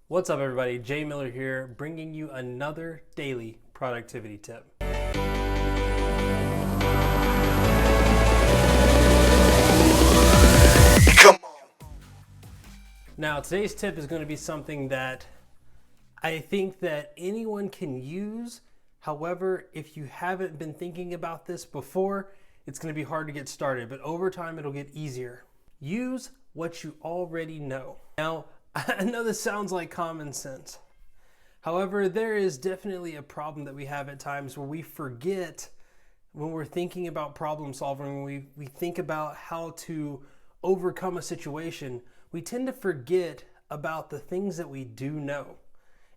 What's up everybody, Jay Miller here, bringing you another daily productivity tip. Now today's tip is going to be something that I think that anyone can use. However, if you haven't been thinking about this before, it's going to be hard to get started, but over time it'll get easier. Use what you already know. Now, I know this sounds like common sense. However, there is definitely a problem that we have at times where we forget when we're thinking about problem solving, when we think about how to overcome a situation, we tend to forget about the things that we do know.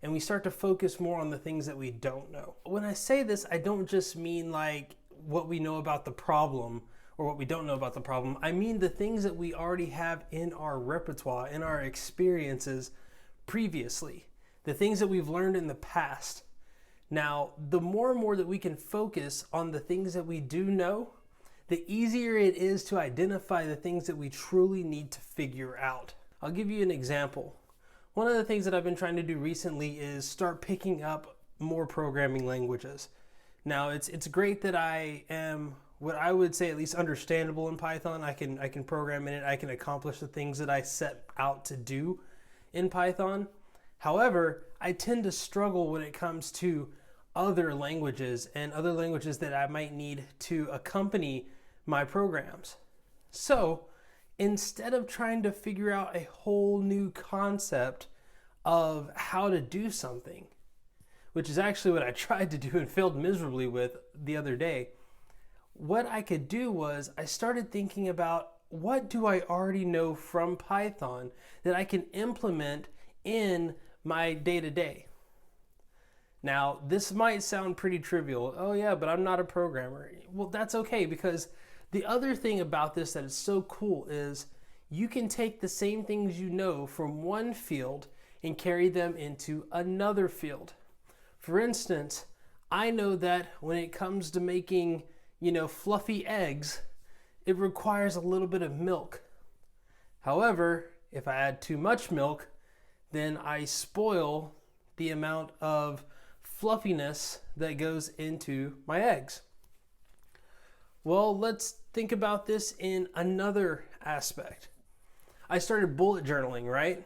And we start to focus more on the things that we don't know. When I say this, I don't just mean like what we know about the problem or what we don't know about the problem. I mean the things that we already have in our repertoire, in our experiences previously, the things that we've learned in the past. Now, the more and more that we can focus on the things that we do know, the easier it is to identify the things that we truly need to figure out. I'll give you an example. One of the things that I've been trying to do recently is start picking up more programming languages. Now, it's great that I am what I would say at least understandable in Python. I can program in it. I can accomplish the things that I set out to do in Python. However, I tend to struggle when it comes to other languages and other languages that I might need to accompany my programs. So instead of trying to figure out a whole new concept of how to do something, which is actually what I tried to do and failed miserably with the other day, what I could do was I started thinking about what do I already know from Python that I can implement in my day-to-day. Now, this might sound pretty trivial. Oh yeah, but I'm not a programmer. Well, that's okay, because the other thing about this that is so cool is you can take the same things you know from one field and carry them into another field. For instance, I know that when it comes to making fluffy eggs, it requires a little bit of milk. However, if I add too much milk, then I spoil the amount of fluffiness that goes into my eggs. Well, let's think about this in another aspect. I started bullet journaling, right?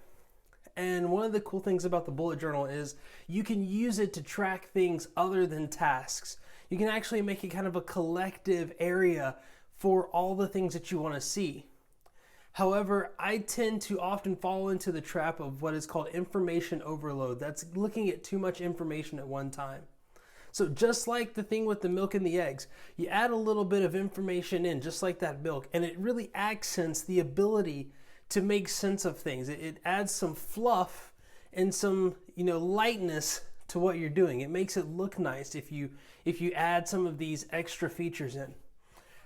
And one of the cool things about the bullet journal is you can use it to track things other than tasks. You can actually make it kind of a collective area for all the things that you want to see. However, I tend to often fall into the trap of what is called information overload. That's looking at too much information at one time. So just like the thing with the milk and the eggs, you add a little bit of information in, just like that milk, and it really accents the ability to make sense of things. It adds some fluff and some lightness to what you're doing. It makes it look nice if you add some of these extra features in.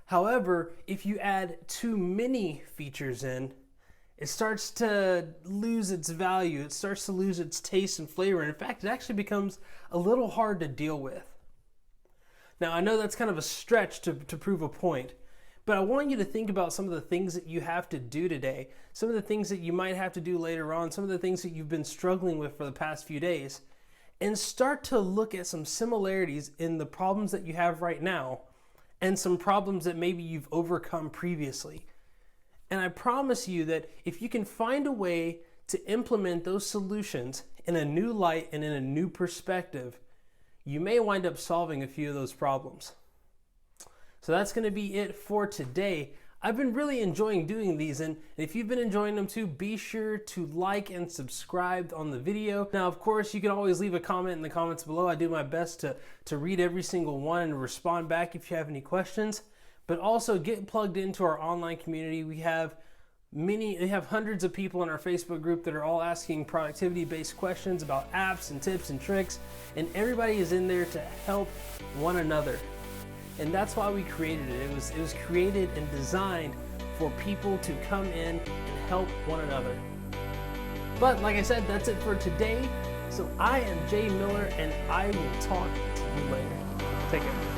However, if you add too many features in, it starts to lose its value. It starts to lose its taste and flavor. And in fact, it actually becomes a little hard to deal with. Now, I know that's kind of a stretch to prove a point, but I want you to think about some of the things that you have to do today, some of the things that you might have to do later on, some of the things that you've been struggling with for the past few days, and start to look at some similarities in the problems that you have right now and some problems that maybe you've overcome previously. And I promise you that if you can find a way to implement those solutions in a new light and in a new perspective, you may wind up solving a few of those problems. So that's going to be it for today. I've been really enjoying doing these, and if you've been enjoying them too, be sure to like and subscribe on the video. Now, of course, you can always leave a comment in the comments below. I do my best to read every single one and respond back if you have any questions. But also get plugged into our online community. We have hundreds of people in our Facebook group that are all asking productivity-based questions about apps and tips and tricks, and everybody is in there to help one another. And that's why we created it. It was created and designed for people to come in and help one another. But like I said, that's it for today. So I am Jay Miller, and I will talk to you later. Take care.